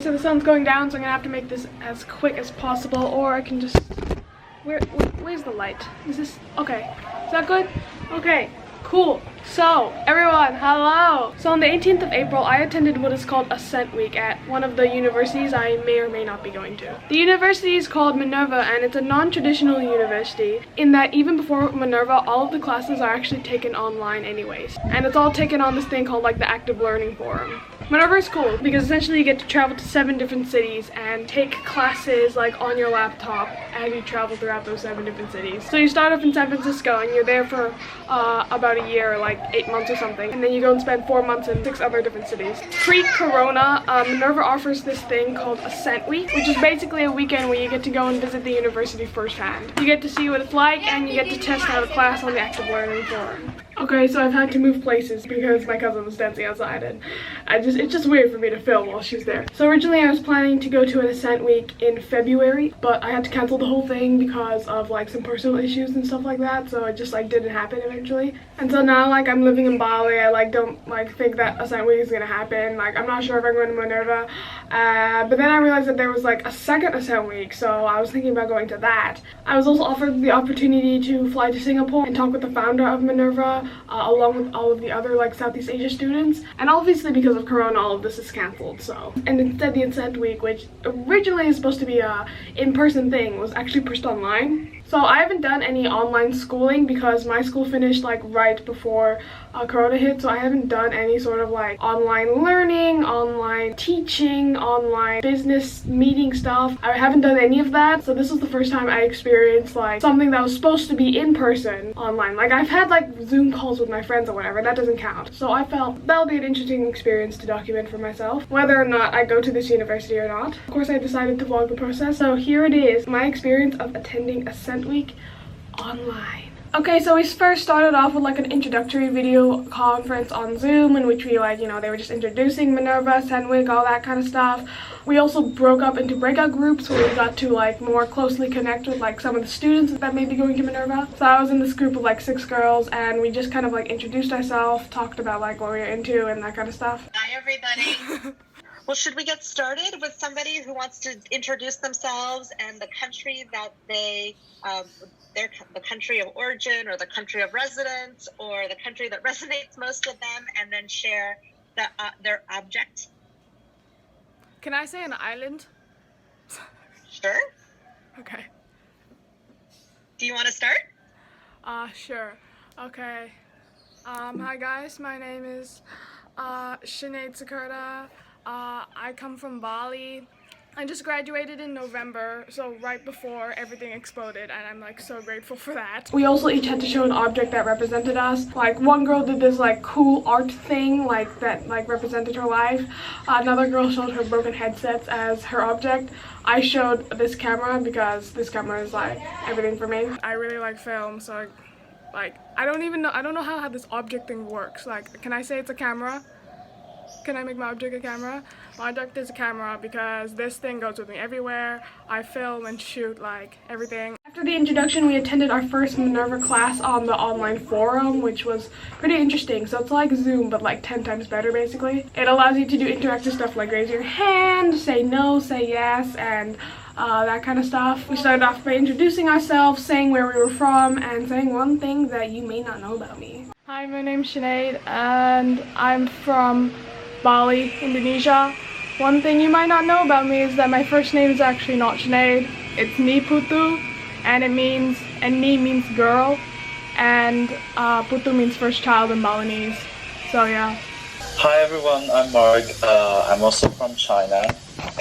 so the sun's going down, so I'm gonna have to make this as quick as possible, or I can just, where's the light? Is this, okay, is that good? Okay, cool. So, everyone, hello! So on the 18th of April, I attended what is called Ascent Week at one of the universities I may or may not be going to. The university is called Minerva, and it's a non-traditional university in that even before Minerva, all of the classes are actually taken online anyways. And it's all taken on this thing called like the Active Learning Forum. Minerva is cool because essentially you get to travel to 7 different cities and take classes like on your laptop as you travel throughout those 7 different cities. So you start off in San Francisco and you're there for about a year, like 8 months or something, and then you go and spend 4 months in 6 other different cities. Pre-corona, Minerva offers this thing called Ascent Week, which is basically a weekend where you get to go and visit the university firsthand. You get to see what it's like and you get to test out a class on the Active Learning Forum. Okay, so I've had to move places because my cousin was dancing outside and it's just weird for me to film while she's there. So originally I was planning to go to an Ascent Week in February, but I had to cancel the whole thing because of like some personal issues and stuff like that, so it just like didn't happen eventually. And so now like I'm living in Bali, I like don't like think that Ascent Week is gonna happen. Like I'm not sure if I'm going to Minerva, but then I realized that there was like a second Ascent Week, so I was thinking about going to that. I was also offered the opportunity to fly to Singapore and talk with the founder of Minerva, along with all of the other like Southeast Asia students, and obviously because of Corona all of this is cancelled. So, and instead the Ascent Week, which originally is supposed to be a in-person thing, was actually pushed online. So I haven't done any online schooling because my school finished like right before Corona hit, so I haven't done any sort of like online learning, online teaching, online business meeting stuff. I haven't done any of that, so this was the first time I experienced like something that was supposed to be in person online. Like I've had like Zoom calls with my friends or whatever, that doesn't count. So I felt that'll be an interesting experience to document for myself, whether or not I go to this university or not. Of course I decided to vlog the process, so here it is, my experience of attending Ascent Week online. Okay, so we first started off with like an introductory video conference on Zoom in which we like, you know, they were just introducing Minerva, Ascent Week, all that kind of stuff. We also broke up into breakout groups where we got to like more closely connect with like some of the students that may be going to Minerva. So I was in this group of like 6 girls and we just kind of like introduced ourselves, talked about like what we were into and that kind of stuff. Hi everybody. Well, should we get started with somebody who wants to introduce themselves and the country that they, the country of origin or the country of residence or the country that resonates most with them, and then share their object? Can I say an island? Sure. Okay. Do you want to start? Sure. Okay. Hi guys, my name is Sinead Sakurta. I come from Bali. I just graduated in November, so right before everything exploded, and I'm like so grateful for that. We also each had to show an object that represented us. Like one girl did this like cool art thing like that like represented her life. Another girl showed her broken headsets as her object. I showed this camera because this camera is like everything for me. I really like film, so like I don't know how this object thing works. Like, can I say it's a camera? Can I make my object a camera? My object is a camera because this thing goes with me everywhere. I film and shoot like everything. After the introduction, we attended our first Minerva class on the online forum, which was pretty interesting. So it's like Zoom, but like 10 times better basically. It allows you to do interactive stuff like raise your hand, say no, say yes, and that kind of stuff. We started off by introducing ourselves, saying where we were from, and saying one thing that you may not know about me. Hi, my name's Sinead, and I'm from Bali, Indonesia. One thing you might not know about me is that my first name is actually not Sinead. It's Ni Putu, and Ni means girl, and Putu means first child in Balinese. So yeah. Hi everyone, I'm Mark. I'm also from China,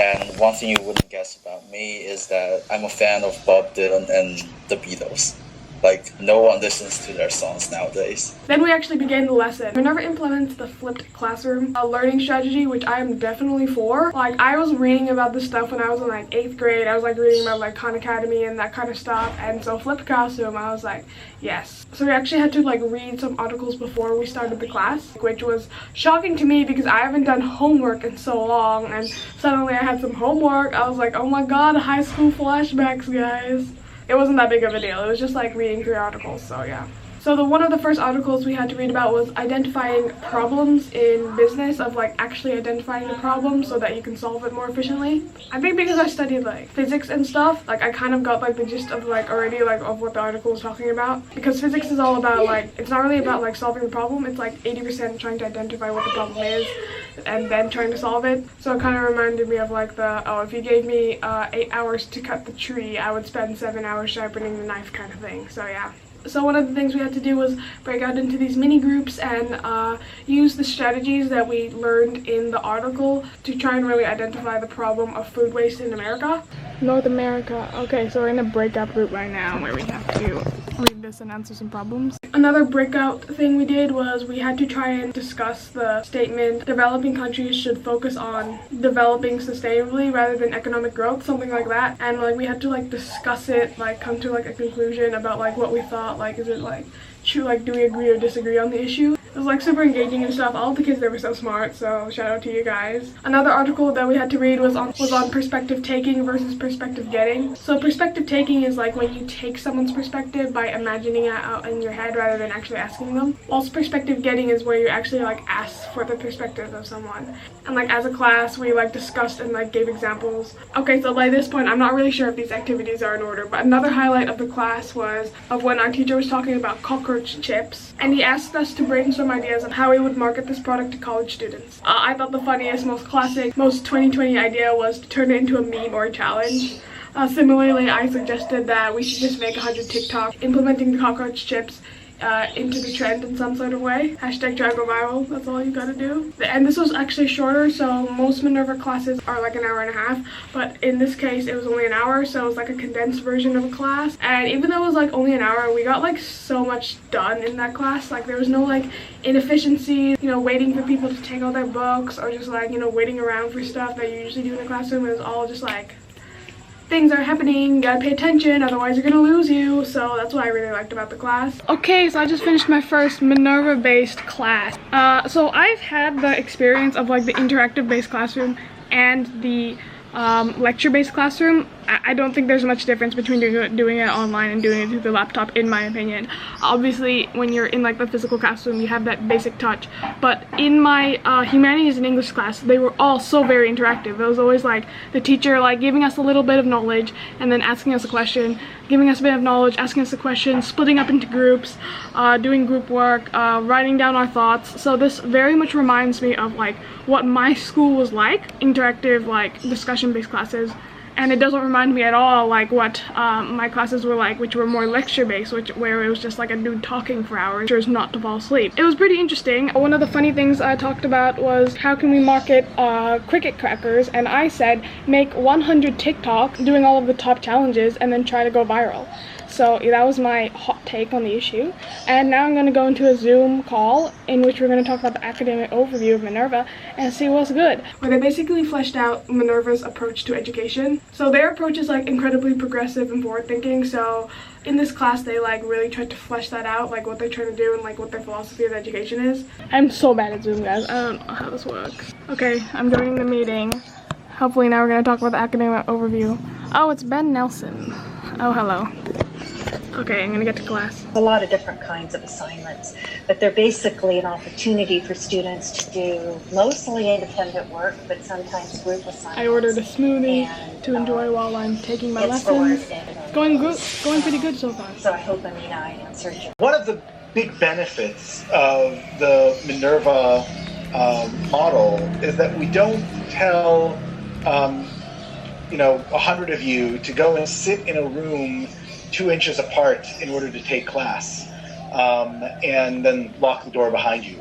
and one thing you wouldn't guess about me is that I'm a fan of Bob Dylan and the Beatles. Like, no one listens to their songs nowadays. Then we actually began the lesson. Minerva implements the flipped classroom, a learning strategy, which I am definitely for. Like, I was reading about this stuff when I was in like 8th grade. I was like reading about like Khan Academy and that kind of stuff. And so flipped classroom, I was like, yes. So we actually had to like read some articles before we started the class, which was shocking to me because I haven't done homework in so long. And suddenly I had some homework. I was like, oh my god, high school flashbacks, guys. It wasn't that big of a deal. It was just like reading through articles, so yeah. So one of the first articles we had to read about was identifying problems in business, of like actually identifying the problem so that you can solve it more efficiently. I think because I studied like physics and stuff, like I kind of got like the gist of like already like of what the article was talking about, because physics is all about like, it's not really about like solving the problem, it's like 80% trying to identify what the problem is and then trying to solve it. So it kind of reminded me of like if you gave me 8 hours to cut the tree, I would spend 7 hours sharpening the knife kind of thing. So yeah. So one of the things we had to do was break out into these mini groups and use the strategies that we learned in the article to try and really identify the problem of food waste in America. North America. Okay, so we're in a breakout group right now where we have to read this and answer some problems. Another breakout thing we did was we had to try and discuss the statement, developing countries should focus on developing sustainably rather than economic growth, something like that. And like we had to like discuss it, like come to like a conclusion about like what we thought, like is it like true, like do we agree or disagree on the issue. It was like super engaging and stuff. All of the kids there were so smart, so shout out to you guys. Another article that we had to read was on perspective taking versus perspective getting. So perspective taking is like when you take someone's perspective by imagining it out in your head rather than actually asking them. Whilst perspective getting is where you actually like ask for the perspective of someone. And like as a class we like discussed and like gave examples. Okay, so by this point I'm not really sure if these activities are in order, but another highlight of the class was of when our teacher was talking about cockroach chips, and he asked us to brainstorm ideas on how we would market this product to college students. I thought the funniest, most classic, most 2020 idea was to turn it into a meme or a challenge. Similarly, I suggested that we should just make 100 TikToks implementing the cockroach chips into the trend in some sort of way. Hashtag try go viral, that's all you gotta do. And this was actually shorter, so most Minerva classes are like an hour and a half, but in this case it was only an hour, so it was like a condensed version of a class. And even though it was like only an hour, we got like so much done in that class. Like there was no like inefficiencies, you know, waiting for people to take all their books, or just like, you know, waiting around for stuff that you usually do in a classroom. It was all just like, things are happening, you gotta pay attention, otherwise you're gonna lose you. So that's what I really liked about the class. Okay, so I just finished my first Minerva based class. So I've had the experience of like the interactive based classroom and the lecture based classroom. I don't think there's much difference between doing it online and doing it through the laptop, in my opinion. Obviously, when you're in like the physical classroom, you have that basic touch. But in my humanities and English class, they were all so very interactive. It was always like the teacher like giving us a little bit of knowledge and then asking us a question, giving us a bit of knowledge, asking us a question, splitting up into groups, doing group work, writing down our thoughts. So this very much reminds me of like what my school was like, interactive like discussion-based classes. And it doesn't remind me at all like what my classes were like, which were more lecture-based, where it was just like a dude talking for hours just not to fall asleep. It was pretty interesting. One of the funny things I talked about was how can we market cricket crackers, and I said make 100 TikToks doing all of the top challenges and then try to go viral. So that was my hot take on the issue. And now I'm going to go into a Zoom call in which we're going to talk about the academic overview of Minerva and see what's good. Where they basically fleshed out Minerva's approach to education. So their approach is like incredibly progressive and forward thinking. So in this class they like really tried to flesh that out, like what they're trying to do and like what their philosophy of education is. I'm so bad at Zoom, guys. I don't know how this works. Okay, I'm joining the meeting. Hopefully now we're going to talk about the academic overview. Oh, it's Ben Nelson. Oh, hello. Okay, I'm gonna get to class. A lot of different kinds of assignments, but they're basically an opportunity for students to do mostly independent work, but sometimes group assignments. I ordered a smoothie to enjoy while I'm taking my lessons. Going pretty good so far. So I hope, Amina, I answered you. One of the big benefits of the Minerva model is that we don't tell 100 of you to go and sit in a room 2 inches apart in order to take class, and then lock the door behind you.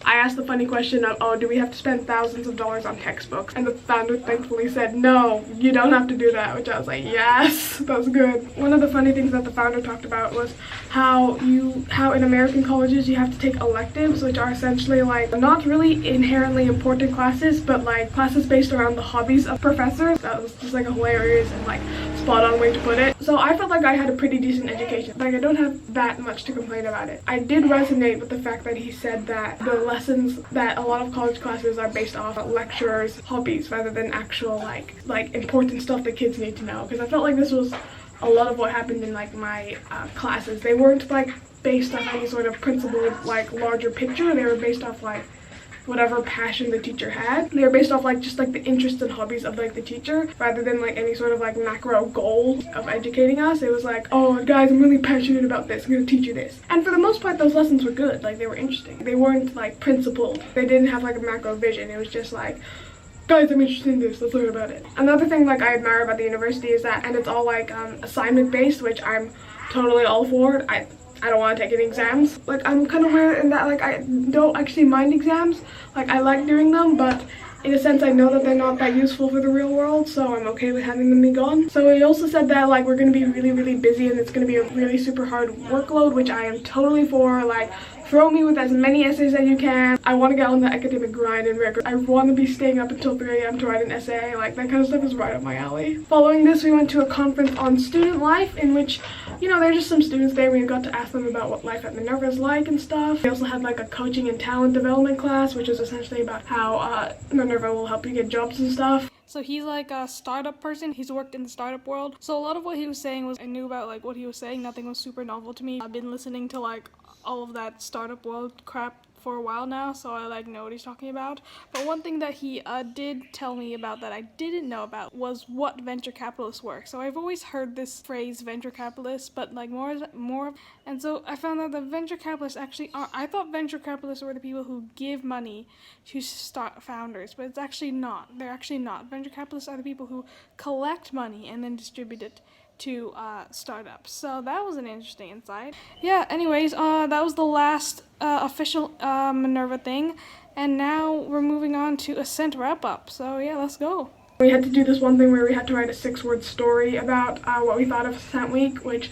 I asked the funny question of, oh, do we have to spend thousands of dollars on textbooks? And the founder thankfully said, no, you don't have to do that, which I was like, yes, that's good. One of the funny things that the founder talked about was how in American colleges you have to take electives, which are essentially like not really inherently important classes, but like classes based around the hobbies of professors. That was just like a hilarious and like spot on way to put it. So I felt like I had a pretty decent education. Like I don't have that much to complain about it. I did resonate with the fact that he said that the lessons that a lot of college classes are based off lecturers' hobbies rather than actual like important stuff that kids need to know, because I felt like this was a lot of what happened in like my classes, they weren't like based off any sort of principled like larger picture. They were based off like whatever passion the teacher had. They were based off like just like the interests and hobbies of like the teacher, rather than like any sort of like macro goal of educating us. It was like, oh guys, I'm really passionate about this, I'm gonna teach you this. And for the most part, those lessons were good. Like, they were interesting. They weren't like principled. They didn't have like a macro vision. It was just like, guys, I'm interested in this, let's learn about it. Another thing like I admire about the university is that, and it's all like assignment based, which I'm totally all for. I don't want to take any exams. Like, I'm kind of weird in that like I don't actually mind exams. Like, I like doing them, but in a sense I know that they're not that useful for the real world, so I'm okay with having them be gone. So he also said that like we're going to be really busy and it's going to be a really super hard workload, which I am totally for. Like, throw me with as many essays as you can. I want to get on the academic grind and rigor. I want to be staying up until 3 a.m. to write an essay. Like, that kind of stuff is right up my alley. Following this, we went to a conference on student life, in which, you know, there's just some students there. We got to ask them about what life at Minerva is like and stuff. We also had like a coaching and talent development class, which is essentially about how Minerva will help you get jobs and stuff. So he's like a startup person. He's worked in the startup world. So a lot of what he was saying was, I knew about like what he was saying. Nothing was super novel to me. I've been listening to like all of that startup world crap for a while now, so I like know what he's talking about. But one thing that he did tell me about that I didn't know about was what venture capitalists were. So I've always heard this phrase venture capitalists, but like more, and so I found out that venture capitalists actually are. I thought venture capitalists were the people who give money to start founders, but it's actually not. They're actually not. Venture capitalists are the people who collect money and then distribute it to startups. So that was an interesting insight. Yeah, anyways, that was the last official Minerva thing, and now we're moving on to Ascent wrap-up. So yeah, let's go. We had to do this one thing where we had to write a 6-word story about what we thought of Ascent Week, which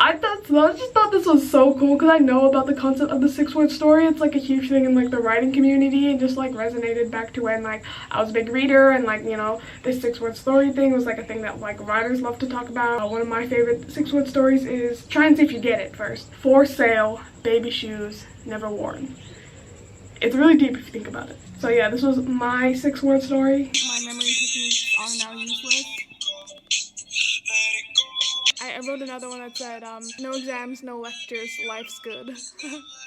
I just thought this was so cool because I know about the concept of the 6-word story. It's like a huge thing in like the writing community, and just like resonated back to when like I was a big reader, and like, you know, this 6-word story thing was like a thing that like writers love to talk about. One of my favorite 6-word stories is, try and see if you get it first. For sale, baby shoes, never worn. It's really deep if you think about it. So yeah, this was my 6-word story. My memory techniques are now useless. I wrote another one that said, no exams, no lectures, life's good.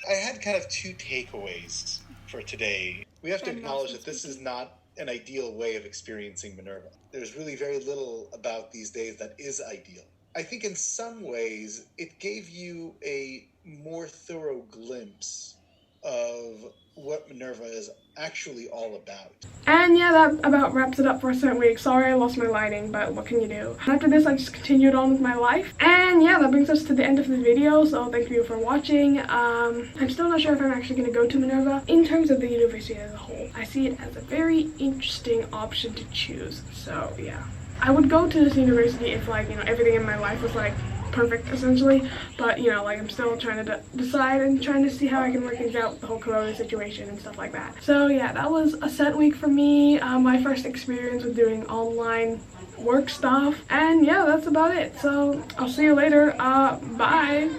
I had kind of 2 takeaways for today. We have to acknowledge that this is not an ideal way of experiencing Minerva. There's really very little about these days that is ideal. I think in some ways it gave you a more thorough glimpse of what Minerva is actually all about. And yeah, that about wraps it up for Ascent Week. Sorry I lost my lighting, but what can you do? After this, I just continued on with my life. And yeah, that brings us to the end of the video, so thank you for watching. I'm still not sure if I'm actually going to go to Minerva. In terms of the university as a whole, I see it as a very interesting option to choose. So yeah, I would go to this university if like, you know, everything in my life was like perfect essentially, but you know, like I'm still trying to decide and trying to see how I can work things out with the whole corona situation and stuff like that. So yeah, that was Ascent Week for me, my first experience with doing online work stuff, and yeah, that's about it. So I'll see you later. Bye.